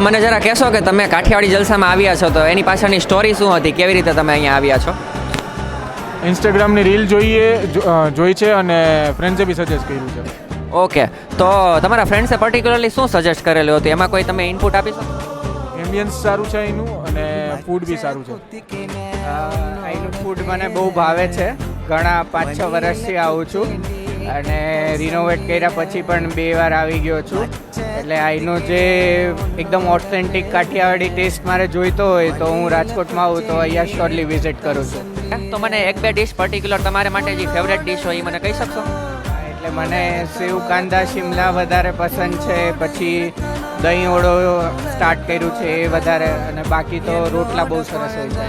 મને જરા કહેશો કે તમે કાઠિયાવાડી જલસામાં આવ્યા છો તો એની પાછળની સ્ટોરી શું હતી, કેવી રીતે તમે અહીંયા આવ્યા છો? ઇન્સ્ટાગ્રામની રીલ જોઈ છે અને ફ્રેન્ડ્સે બી સજેસ્ટ કર્યું છે. ઓકે, તો તમારા ફ્રેન્ડ્સે પર્ટિક્યુલરલી શું સજેસ્ટ કરેલું હતું, એમાં કોઈ તમે ઇનપુટ આપી શકો? એમ્બિયન્સ સારું છે અહીંનું અને ફૂડ બી સારું છે. અહીંનું ફૂડ મને બહુ ભાવે છે. ઘણા 5-6 વર્ષથી આવું છું અને રિનોવેટ કર્યા પછી પણ 2 વાર આવી ગયો છું. એટલે અહીંનો જે એકદમ ઓથેન્ટિક કાઠિયાવાડી ટેસ્ટ મારે જોઈતો હોય તો હું રાજકોટમાં આવું તો અહીંયા શ્યોરલી વિઝિટ કરું છું. તો મને 1-2 ડિશ પર્ટિક્યુલર તમારા માટે જે ફેવરેટ ડિશ હોય એ મને કહી શકશો? એટલે મને સેવ કાંદા શિમલા વધારે પસંદ છે, પછી દહીં ઓળો સ્ટાર્ટ કર્યું છે એ વધારે, અને બાકી તો રોટલા બહુ સરસ હોય છે.